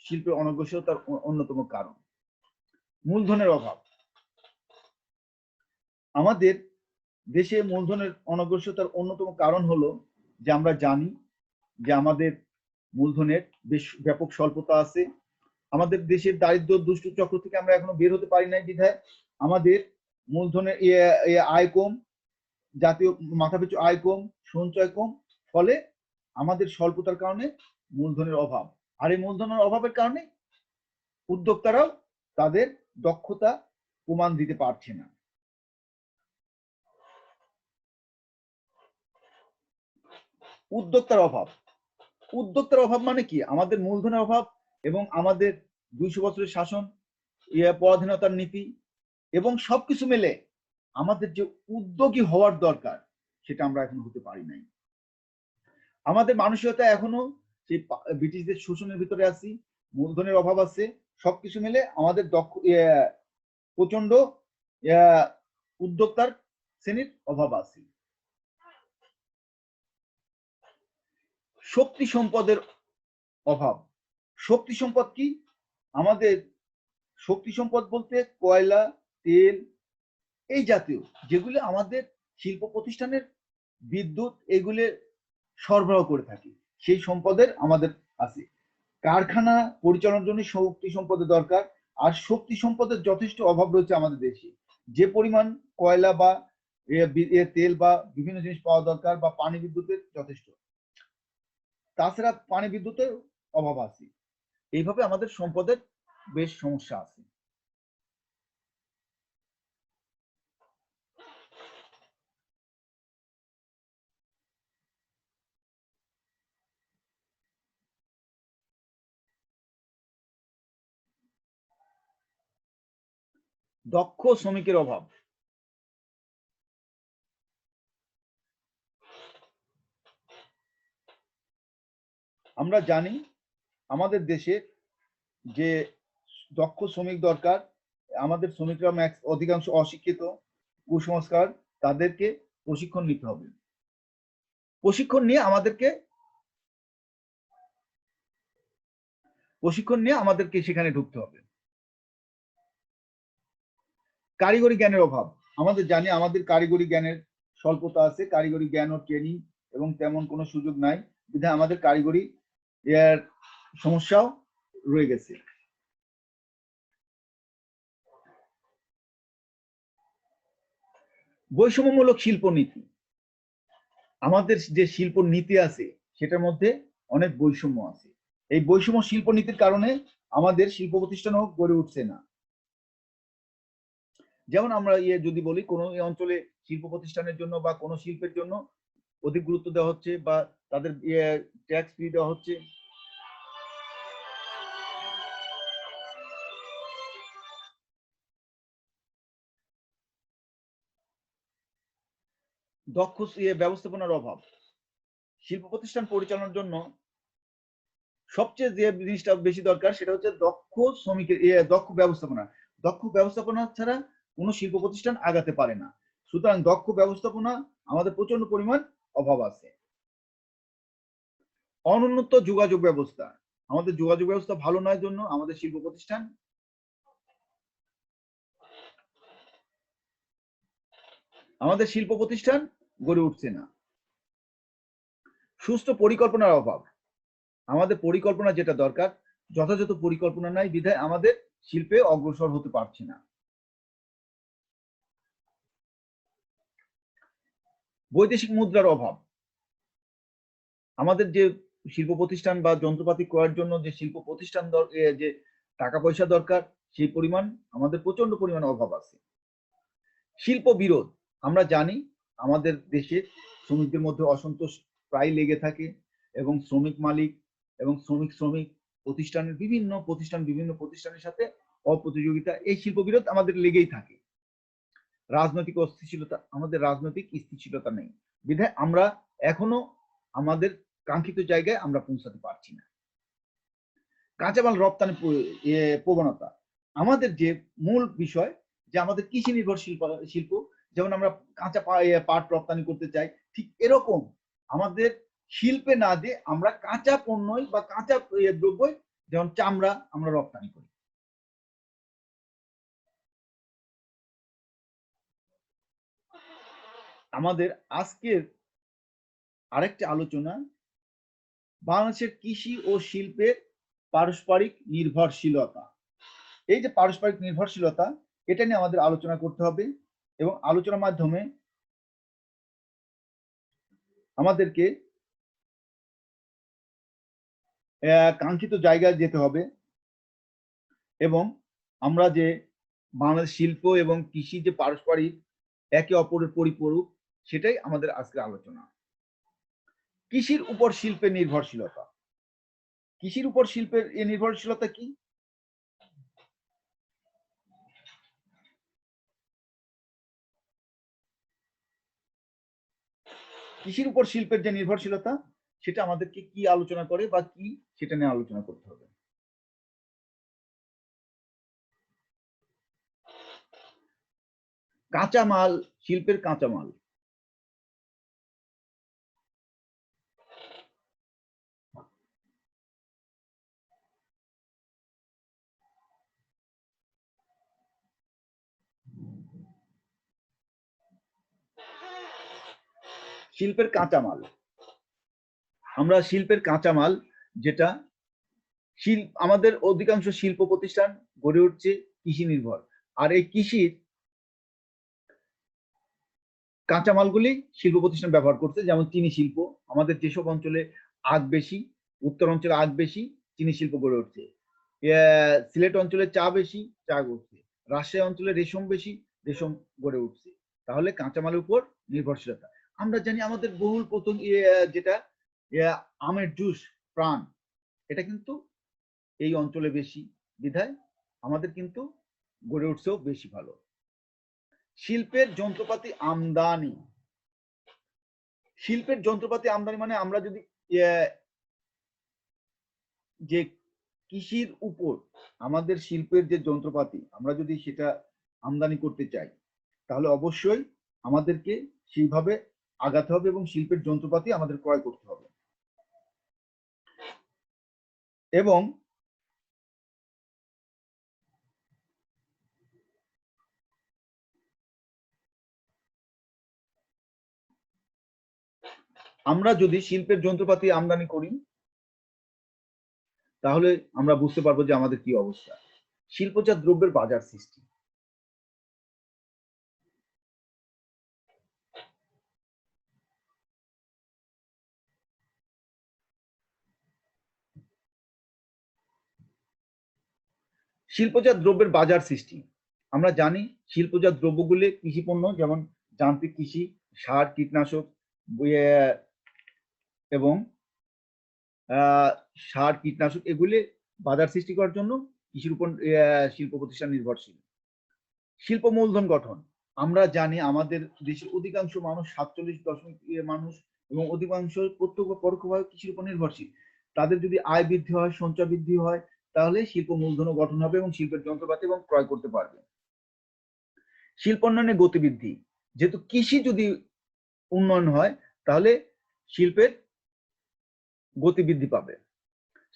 শিল্পের অনগ্রসরতার অন্যতম কারণ। মূলধনের অভাব, আমাদের দেশে মূলধনের অনগ্রসরতার অন্যতম কারণ হলো যে আমরা জানি যে আমাদের মূলধনের বেশ ব্যাপক স্বল্পতা আছে। আমাদের দেশের দারিদ্র দুষ্ট চক্র থেকে আমরা এখনো বের হতে পারি নাই বিধায় আমাদের মূলধনের আয় কম, জাতীয় মাথাপিছু আয় কম, সঞ্চয় কম, ফলে আমাদের স্বল্পতার কারণে মূলধনের অভাব। আর এই মূলধনের অভাবের কারণে উদ্যোক্তারাও তাদের দক্ষতা প্রমাণ দিতে পারছে না। উদ্যোক্তার অভাব, উদ্যোক্তার অভাব মানে কি? আমাদের মূলধনের অভাব এবং আমাদের 200 বছরের শাসন, পরাধীনতার নীতি এবং সবকিছু মিলে আমাদের যে উদ্যোগী হওয়ার দরকার সেটা আমরা এখন হতে পারি নাই। আমাদের মানসিকতা এখনো সেই ব্রিটিশদের শোষণের ভিতরে আছি, মূলধনের অভাব আছে, সবকিছু মিলে আমাদের প্রচন্ড উদ্যোক্তার শ্রেণীর অভাব আছে। শক্তি সম্পদের অভাব। শক্তি সম্পদ কি? আমাদের শক্তি সম্পদ বলতে কয়লা, তেল, এই জাতীয় যেগুলো আমাদের শিল্প প্রতিষ্ঠানের বিদ্যুৎ এগুলো সরবরাহ করে থাকে, সেই সম্পদের আমাদের আছে। কারখানা পরিচালনার জন্য শক্তি সম্পদের দরকার, আর শক্তি সম্পদের যথেষ্ট অভাব রয়েছে আমাদের দেশে। যে পরিমাণ কয়লা বা তেল বা বিভিন্ন জিনিস পাওয়া দরকার বা পানি বিদ্যুতের যথেষ্ট, তাছাড়া পানি বিদ্যুতের অভাব আছে। এইভাবে আমাদের সম্পদের বেশ সমস্যা আছে। দক্ষ শ্রমিকের অভাব। আমরা জানি আমাদের দেশে যে দক্ষ শ্রমিক দরকার, আমাদের শ্রমিকরা অধিকাংশ অশিক্ষিত, কুসংস্কার, তাদেরকে প্রশিক্ষণ নিতে হবে। প্রশিক্ষণ নিয়ে আমাদেরকে সেখানে ঢুকতে হবে। কারিগরি জ্ঞানের অভাব। আমাদের জানি আমাদের কারিগরি জ্ঞানের স্বল্পতা আছে, কারিগরি জ্ঞান ও ট্রেনিং এবং তেমন কোনো সুযোগ নাই, বিধায় আমাদের কারিগরি এর সমস্যাও রয়ে গেছে। বৈষম্যমূলক শিল্প নীতি। আমাদের যে শিল্প নীতি আছে সেটার মধ্যে অনেক বৈষম্য আছে। এই বৈষম্য শিল্প নীতির কারণে আমাদের শিল্প প্রতিষ্ঠানও গড়ে উঠছে না। যেমন আমরা যদি বলি কোনো অঞ্চলে শিল্প প্রতিষ্ঠানের জন্য বা কোনো শিল্পের জন্য অধিক গুরুত্ব দেওয়া হচ্ছে বা তাদের ট্যাক্স ফ্রি দেওয়া হচ্ছে, দক্ষ ব্যবস্থাপনার অভাব। শিল্প প্রতিষ্ঠান পরিচালনার জন্য সবচেয়ে যে জিনিসটা বেশি দরকার সেটা হচ্ছে দক্ষ শ্রমিকের দক্ষ ব্যবস্থাপনা। দক্ষ ব্যবস্থাপনা ছাড়া কোনো শিল্প প্রতিষ্ঠান আগাতে পারে না। সুতরাং দক্ষ ব্যবস্থাপনা আমাদের প্রচন্ড পরিমাণ অভাব আছে। অনুন্নত যোগাযোগ ব্যবস্থা। আমাদের যোগাযোগ ব্যবস্থা ভালো নয় জন্য আমাদের শিল্প প্রতিষ্ঠান গড়ে উঠছে না। সুস্থ পরিকল্পনার অভাব। আমাদের পরিকল্পনা যেটা দরকার যথাযথ পরিকল্পনা নাই বিধায় আমাদের শিল্পে অগ্রসর হতে পারছে না। বৈদেশিক মুদ্রার অভাব। আমাদের যে শিল্প প্রতিষ্ঠান বা যন্ত্রপাতি ক্রয়ের জন্য যে শিল্প প্রতিষ্ঠান যে টাকা পয়সা দরকার সেই পরিমাণ আমাদের প্রচন্ড পরিমাণ অভাব আছে। শিল্প বিরোধ। আমরা জানি আমাদের দেশে শ্রমিকদের মধ্যে অসন্তোষ প্রায় লেগে থাকে এবং শ্রমিক মালিক এবং শ্রমিক বিভিন্ন প্রতিষ্ঠানের সাথে অপ্রতিযোগিতা, এই শিল্প বিরোধ আমাদের লেগেই থাকে। রাজনৈতিক অস্থিতিশীলতা। আমাদের রাজনৈতিক স্থিতিশীলতা নেই বিধায় আমরা এখনো আমাদের কাঙ্ক্ষিত জায়গায় আমরা পৌঁছাতে পারছি না। কাঁচামাল রপ্তানি প্রবণতা। আমাদের যে মূল বিষয় যে আমাদের কৃষি নির্ভর শিল্প, যেমন আমরা কাঁচা পাট রপ্তানি করতে চাই, ঠিক এরকম আমাদের শিল্পে না দিয়ে আমরা কাঁচা পণ্যই বা কাঁচা দ্রব্যই যেমন চামড়া আমরা রপ্তানি করি। আমাদের আজকের আরেকটি আলোচনা বাংলাদেশের কৃষি ও শিল্পের পারস্পরিক নির্ভরশীলতা। এই যে পারস্পরিক নির্ভরশীলতা, এটা নিয়ে আমাদের আলোচনা করতে হবে এবং আলোচনার মাধ্যমে আমাদেরকে কাঙ্ক্ষিত জায়গায় যেতে হবে এবং আমরা যে বাংলাদেশ শিল্প এবং কৃষি যে পারস্পরিক একে অপরের পরিপূরক, সেটাই আমাদের আজকের আলোচনা। কৃষির উপর শিল্পের নির্ভরশীলতা। কৃষির উপর শিল্পের এই নির্ভরশীলতা কি? কৃষির উপর শিল্পের যে নির্ভরশীলতা, সেটা আমাদেরকে কি আলোচনা করে বা কি, সেটা নিয়ে আলোচনা করতে হবে। কাঁচামাল, শিল্পের কাঁচামাল। শিল্পের কাঁচামাল, আমরা শিল্পের কাঁচামাল যেটা আমাদের অধিকাংশ শিল্প প্রতিষ্ঠান গড়ে উঠছে কৃষি নির্ভর। আর এই কৃষির কাঁচামালগুলি শিল্প প্রতিষ্ঠান ব্যবহার করছে, যেমন চিনি শিল্প। আমাদের যেসব অঞ্চলে আখ বেশি, উত্তর অঞ্চলে আখ বেশি, চিনি শিল্প গড়ে উঠছে। সিলেট অঞ্চলে চা বেশি, চা গড়ছে। রাজশাহী অঞ্চলে রেশম বেশি, রেশম গড়ে উঠছে। তাহলে কাঁচামালের উপর নির্ভরশীলতা। আমরা জানি আমাদের বহুল প্রথম যেটা আমের জুস, প্রাণ, এটা কিন্তু এই অঞ্চলে বেশি, বিধায় আমাদের কিন্তু গড়ে উঠছেও বেশি ভালো। শিল্পের যন্ত্রপাতি আমদানি। শিল্পের যন্ত্রপাতি আমদানি মানে আমরা যদি যে কৃষির উপর আমাদের শিল্পের যে যন্ত্রপাতি, আমরা যদি সেটা আমদানি করতে চাই, তাহলে অবশ্যই আমাদেরকে সেইভাবে আগাতে হবে এবং শিল্পের যন্ত্রপাতি আমাদের ক্রয় করতে হবে। এবং আমরা যদি শিল্পের যন্ত্রপাতি আমদানি করি, তাহলে আমরা বুঝতে পারবো যে আমাদের কি অবস্থা। শিল্পজাত দ্রব্যের বাজার সৃষ্টি। শিল্পজাত দ্রব্যের বাজার সৃষ্টি। আমরা জানি শিল্পজাত দ্রব্যগুলি কৃষি পণ্য, যেমন যান্ত্রিক কৃষি, সার, কীটনাশক এবং সার, কীটনাশক, এগুলি বাজার সৃষ্টি করার জন্য কৃষির উপর শিল্প প্রতিষ্ঠান নির্ভরশীল। শিল্প মূলধন গঠন। আমরা জানি আমাদের দেশের অধিকাংশ মানুষ, 47% মানুষ এবং অধিকাংশ প্রত্যক্ষ পরোক্ষভাবে কৃষির উপর নির্ভরশীল। তাদের যদি আয় বৃদ্ধি হয়, সঞ্চয় বৃদ্ধি হয়, তাহলে শিল্প মূলধনও গঠন হবে এবং শিল্পের যন্ত্রপাতি এবং ক্রয় করতে পারবে। শিল্পোন্নয়নের গতিবৃদ্ধি। যেহেতু কৃষি যদি উন্নয়ন হয়, তাহলে শিল্পের গতিবৃদ্ধি পাবে।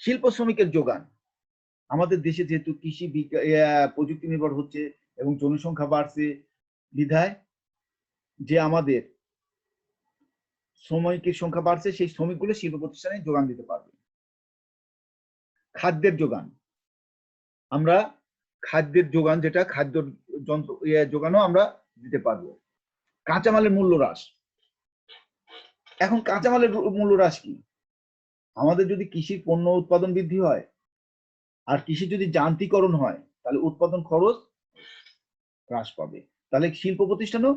শিল্প শ্রমিকের যোগান। আমাদের দেশে যেহেতু কৃষি প্রযুক্তি নির্ভর হচ্ছে এবং জনসংখ্যা বাড়ছে, বিধায় যে আমাদের শ্রমিকের সংখ্যা বাড়ছে, সেই শ্রমিকগুলো শিল্প প্রতিষ্ঠানে যোগান দিতে পারবে। খাদ্যের যোগান। আমরা খাদ্যের যোগান, যেটা খাদ্য যন্ত্র যোগানও আমরা দিতে পারবো। কাঁচামালের মূল্য হ্রাস। এখন কাঁচামালের মূল্য হ্রাস কি? আমাদের যদি কৃষির পণ্য উৎপাদন বৃদ্ধি হয় আর কৃষি যদি যান্ত্রিকরণ হয়, তাহলে উৎপাদন খরচ হ্রাস পাবে। তাহলে শিল্প প্রতিষ্ঠানও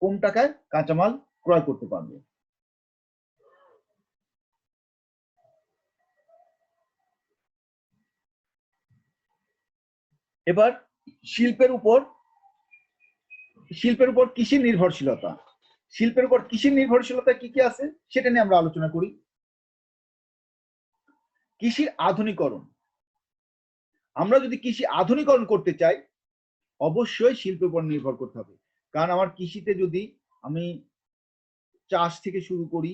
কম টাকায় কাঁচামাল ক্রয় করতে পারবে। এবার শিল্পের উপর কৃষির নির্ভরশীলতা। শিল্পের উপর কৃষির নির্ভরশীলতা কি কি আছে, সেটা নিয়ে আমরা আলোচনা করি। কৃষির আধুনিকরণ। আমরা যদি কৃষি আধুনিকরণ করতে চাই, অবশ্যই শিল্পের উপর নির্ভর করতে হবে। কারণ আমার কৃষিতে যদি আমি চাষ থেকে শুরু করি,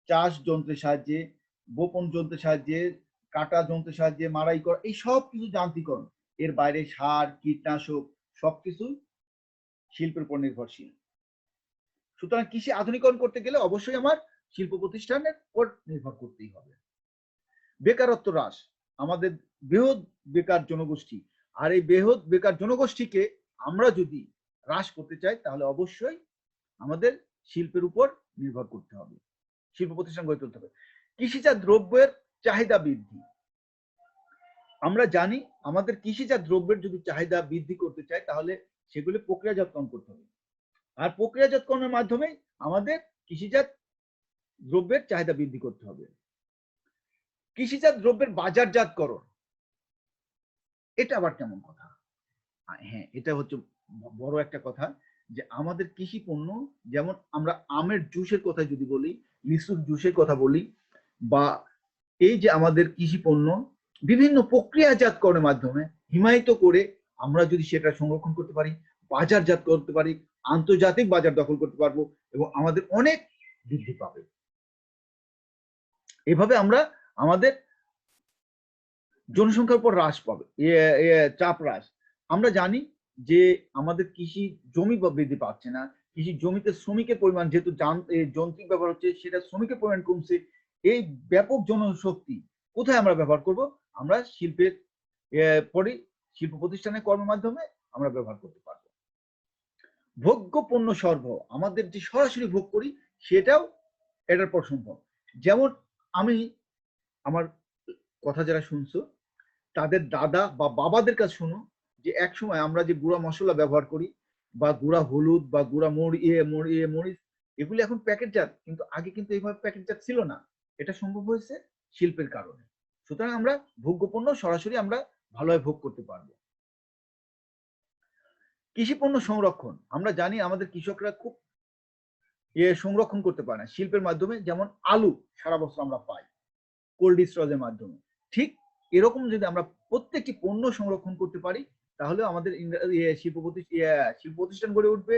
চাষ যন্ত্রের সাহায্যে, বপন যন্ত্রের সাহায্যে, কাটা যন্ত্রের সাহায্যে, মাড়াই করা, এই সব কিছু যান্ত্রিকরণ, এর বাইরে সার, কীটনাশক, সবকিছু শিল্পের উপর নির্ভরশীল। সুতরাং কৃষি আধুনিকরণ করতে গেলে অবশ্যই আমার শিল্প প্রতিষ্ঠানের উপর নির্ভর করতেই হবে। বেকারত্ব হ্রাস, আমাদের বৃহৎ বেকার জনগোষ্ঠী, আর এই বৃহৎ বেকার জনগোষ্ঠীকে আমরা যদি হ্রাস করতে চাই তাহলে অবশ্যই আমাদের শিল্পের উপর নির্ভর করতে হবে, শিল্প প্রতিষ্ঠান গড়ে তুলতে হবে। কৃষিজাত দ্রব্যের চাহিদা বৃদ্ধি, আমরা জানি আমাদের কৃষিজাত দ্রব্যের যদি চাহিদা বৃদ্ধি করতে চাই তাহলে সেগুলি প্রক্রিয়াজাতকরণ করতে হবে, আর প্রক্রিয়াজাতকরণের মাধ্যমে আমাদের কৃষিজাত দ্রব্যের চাহিদা বৃদ্ধি করতে হবে। কৃষিজাত দ্রব্যের বাজারজাতকরণ, এটা আবার কেমন কথা? হ্যাঁ, এটা হচ্ছে বড় একটা কথা, যে আমাদের কৃষি পণ্য, যেমন আমরা আমের জুসের কথা যদি বলি, লিচুর জুসের কথা বলি, বা এই যে আমাদের কৃষি পণ্য বিভিন্ন প্রক্রিয়াজাতকরণের মাধ্যমে হিমায়িত করে আমরা যদি সেটা সংরক্ষণ করতে পারি, বাজারজাত করতে পারি, আন্তর্জাতিক বাজার দখল করতে পারবো এবং আমাদের অনেক বৃদ্ধি পাবে। এভাবে আমরা আমাদের জনসংখ্যার উপর হ্রাস পাবে, চাপ হ্রাস। আমরা জানি যে আমাদের কৃষি জমি বৃদ্ধি পাচ্ছে না, কৃষি জমিতে শ্রমিকের পরিমাণ যেহেতু যান্ত্রিক ব্যবহার হচ্ছে, সেটা শ্রমিকের পরিমাণ কমছে। এই ব্যাপক জনশক্তি কোথায় আমরা ব্যবহার করব? আমরা শিল্পের পরে শিল্প প্রতিষ্ঠানের কর্মের মাধ্যমে আমরা ব্যবহার করতে পারবো। ভোগ্য পণ্য সরবরাহ, আমাদের যে সরাসরি ভোগ করি সেটাও এটার পর সম্ভব। যেমন আমি, আমার কথা যারা শুনছো তাদের দাদা বা বাবাদের কাছে শোনো যে এক সময় আমরা যে গুঁড়া মশলা ব্যবহার করি বা গুঁড়া হলুদ বা গুঁড়া মরিচ, এগুলি এখন প্যাকেটজাত, কিন্তু আগে কিন্তু এইভাবে প্যাকেটজাত ছিল না। এটা সম্ভব হয়েছে শিল্পের কারণে। সুতরাং আমরা ভোগ্য পণ্য সরাসরি আমরা ভালোভাবে ভোগ করতে পারবো। কৃষি পণ্য সংরক্ষণ, আমরা জানি আমাদের কৃষকরা খুব সংরক্ষণ করতে পারে না শিল্পের মাধ্যমে। যেমন আলু সারা বছর আমরা পাই কোল্ড স্টোরেজের মাধ্যমে, ঠিক এরকম যদি আমরা প্রত্যেকটি পণ্য সংরক্ষণ করতে পারি তাহলে আমাদের শিল্প প্রতিষ্ঠান গড়ে উঠবে,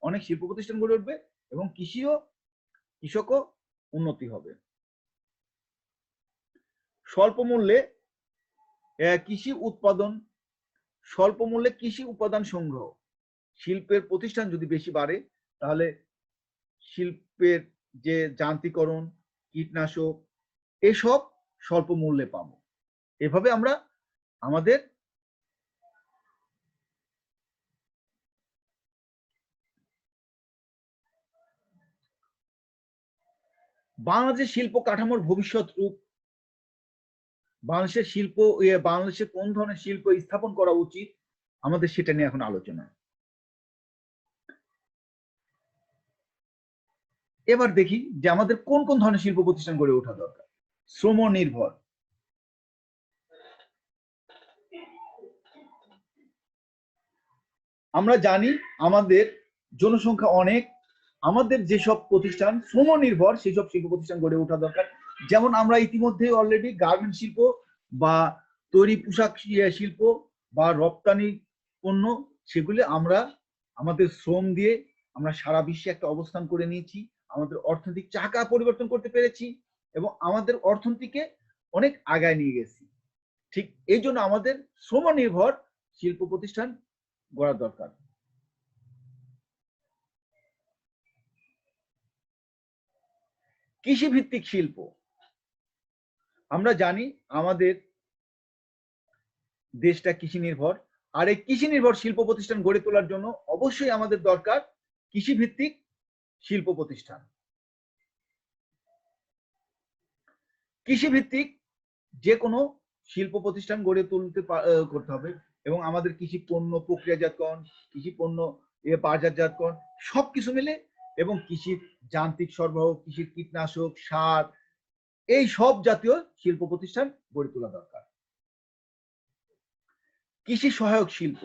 অনেক শিল্প প্রতিষ্ঠান গড়ে উঠবে এবং কৃষকও উন্নতি হবে। স্বল্প মূল্যে কৃষি উৎপাদন, স্বল্প মূল্যে কৃষি উপাদান সংগ্রহ, শিল্পের প্রতিষ্ঠান যদি বেশি বাড়ে তাহলে শিল্পের যে যান্ত্রিকরণ, কীটনাশক এসব স্বল্প মূল্যে পাবো। এভাবে আমরা আমাদের বাংলাদেশের শিল্প কাঠামোর ভবিষ্যৎ রূপ, বাংলাদেশে কোন ধরনের শিল্প স্থাপন করা উচিত, আমাদের সেটা নিয়ে এখন আলোচনা। এবার দেখি যে আমাদের কোন কোন ধরনের শিল্প প্রতিষ্ঠান গড়ে ওঠা দরকার। শ্রম নির্ভর, আমরা জানি আমাদের জনসংখ্যা অনেক, আমাদের যেসব প্রতিষ্ঠান শ্রম নির্ভর সেসব শিল্প প্রতিষ্ঠান গড়ে ওঠা দরকার। যেমন আমরা ইতিমধ্যে অলরেডি গার্মেন্ট শিল্প বা তৈরি পোশাক শিল্প বা রপ্তানি পণ্য, সেগুলি আমরা আমাদের শ্রম দিয়ে আমরা সারা বিশ্বে একটা অবস্থান করে নিয়েছি, আমাদের অর্থনৈতিক চাকা পরিবর্তন করতে পেরেছি এবং আমাদের অর্থনীতিকে অনেক আগায় নিয়ে গেছি। ঠিক এই জন্য আমাদের শ্রম নির্ভর শিল্প প্রতিষ্ঠান গড়া দরকার। কৃষি ভিত্তিক শিল্প, আমরা জানি আমাদের দেশটা কৃষি নির্ভর, আর এই কৃষি নির্ভর শিল্প প্রতিষ্ঠান গড়ে তোলার জন্য অবশ্যই আমাদের দরকার কৃষি ভিত্তিক শিল্প প্রতিষ্ঠান। কৃষি ভিত্তিক যে কোনো শিল্প প্রতিষ্ঠান গড়ে তুলতে করতে হবে এবং আমাদের কৃষি পণ্য প্রক্রিয়াজাতকরণ, কৃষি পণ্য বাজারজাতকরণ সবকিছু মিলে এবং কৃষির যান্ত্রিক সরবরাহ, কৃষির কীটনাশক, সার, এই সব জাতীয় শিল্প প্রতিষ্ঠান গড়ে তোলা দরকার। কৃষি সহায়ক শিল্প,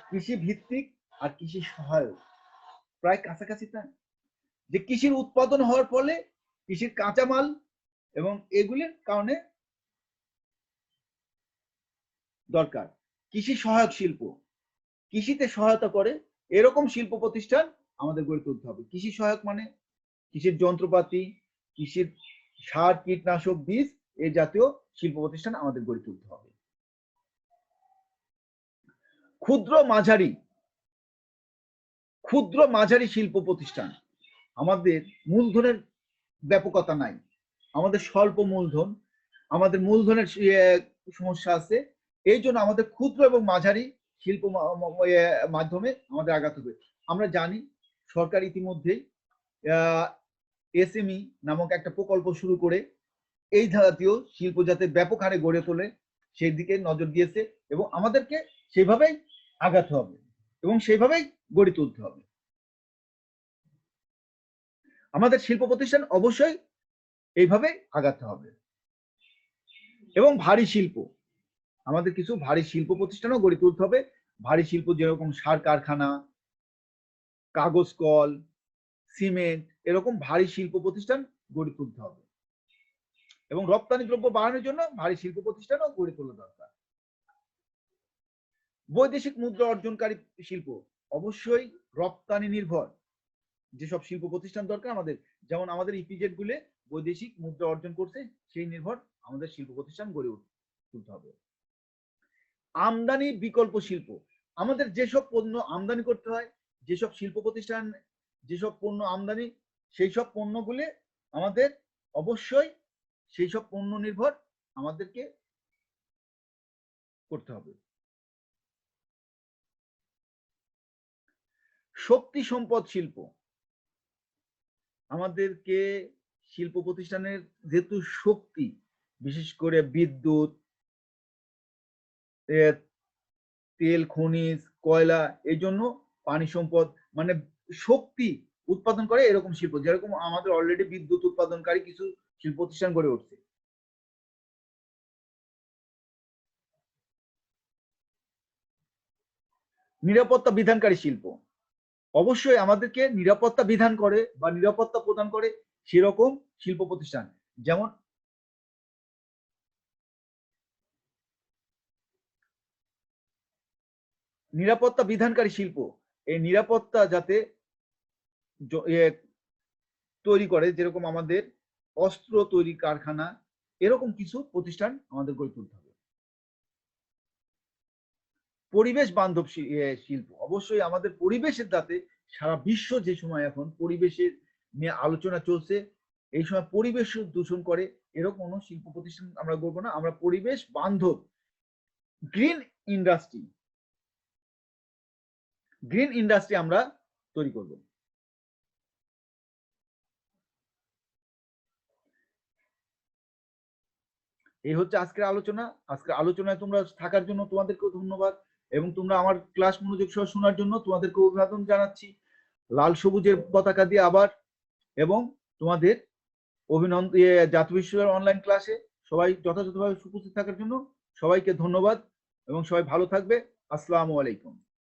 কৃষি ভিত্তিক আর কৃষি সহায়ক প্রায় কাছাকাছি, তাই যে কৃষির উৎপাদন হওয়ার ফলে কৃষির কাঁচামাল এবং এগুলির কারণে দরকার। কৃষি সহায়ক শিল্প, কৃষিতে সহায়তা করে এরকম শিল্প প্রতিষ্ঠান আমাদের গড়ে তুলতে হবে। কৃষি সহায়ক মানে কৃষির যন্ত্রপাতি, কৃষির সার, কীটনাশক, বীজ, এই জাতীয় শিল্প প্রতিষ্ঠান আমাদের গড়ে তুলতে হবে। ক্ষুদ্র মাঝারি শিল্প প্রতিষ্ঠান, আমাদের মূলধনের ব্যাপকতা নাই, আমাদের স্বল্প মূলধন, আমাদের মূলধনের সমস্যা আছে। এই জন্য আমাদের ক্ষুদ্র এবং মাঝারি শিল্প মাধ্যমে আমাদের আগাতে হবে। আমরা জানি সরকার ইতিমধ্যেই এসএমই নামক একটা প্রকল্প শুরু করে এই জাতীয় শিল্প যাতে ব্যাপক হারে গড়ে তোলে সেই দিকে নজর দিয়েছে, এবং আমাদেরকে সেভাবেই আগাতে হবে এবং সেইভাবেই গড়ে তুলতে হবে। আমাদের শিল্প প্রতিষ্ঠান অবশ্যই এইভাবে আগাতে হবে। এবং ভারী শিল্প, আমাদের কিছু ভারী শিল্প প্রতিষ্ঠানও গড়ে তুলতে হবে। ভারী শিল্প যেরকম সার কারখানা, কাগজ কল, সিমেন্ট, এরকম ভারী শিল্প প্রতিষ্ঠান গড়ে তুলতে হবে। এবং রপ্তানি দ্রব্য বাড়ানোর জন্য ভারী শিল্প প্রতিষ্ঠানও গড়ে তোলা দরকার। বৈদেশিক মুদ্রা অর্জনকারী শিল্প, অবশ্যই রপ্তানি নির্ভর যেসব শিল্প প্রতিষ্ঠান দরকার আমাদের, যেমন আমাদের ইপিজেড গুলো বৈদেশিক মুদ্রা অর্জন করছে, সেই নির্ভর আমাদের শিল্প প্রতিষ্ঠান গড়ে তুলতে হবে। আমদানি বিকল্প শিল্প, আমাদের যেসব পণ্য আমদানি করতে হয়, যেসব শিল্প প্রতিষ্ঠান যেসব পণ্য আমদানি, সেই সব পণ্যগুলি আমাদের অবশ্যই সেই সব পণ্য নির্ভর আমাদেরকে করতে হবে। শক্তি সম্পদ শিল্প, আমাদেরকে শিল্প প্রতিষ্ঠানের যেহেতু শক্তি, বিশেষ করে বিদ্যুৎ, তেল, খনিজ, কয়লা, এই জন্য পানি সম্পদ মানে শক্তি উৎপাদন করে এরকম শিল্প, যেরকম আমাদের অলরেডি বিদ্যুৎ উৎপাদনকারী কিছু শিল্প প্রতিষ্ঠান গড়ে উঠছে। নিরাপত্তা বিধানকারী শিল্প, অবশ্যই আমাদেরকে নিরাপত্তা বিধান করে বা নিরাপত্তা প্রদান করে সেরকম শিল্প প্রতিষ্ঠান, যেমন নিরাপত্তা বিধানকারী শিল্প, এই নিরাপত্তা যাতে তৈরি করে, যেরকম আমাদের অস্ত্র তৈরি কারখানা, এরকম কিছু প্রতিষ্ঠান আমাদের গড়ে তুলতে হবে। পরিবেশ বান্ধব শিল্প, অবশ্যই আমাদের পরিবেশের যাতে সারা বিশ্ব যে সময় এখন পরিবেশের নিয়ে আলোচনা চলছে, এই সময় পরিবেশ দূষণ করে এরকম কোনো শিল্প প্রতিষ্ঠান আমরা গড়বো না। আমরা পরিবেশ বান্ধব গ্রিন ইন্ডাস্ট্রি আমরা তৈরি করব। এই হচ্ছে আজকের আলোচনা। আজকের আলোচনায় তোমরা থাকার জন্য তোমাদেরকেও ধন্যবাদ, এবং তোমরা আমার ক্লাস মনোযোগ সহ শোনার জন্য তোমাদেরকে অভিবাদন জানাচ্ছি লাল সবুজের পতাকা দিয়ে আবার। এবং তোমাদের অভিনন্দন জাতীয় বিশ্ববিদ্যালয়ের অনলাইন ক্লাসে সবাই যথাযথভাবে উপস্থিত থাকার জন্য সবাইকে ধন্যবাদ, এবং সবাই ভালো থাকবে। আসসালামু আলাইকুম।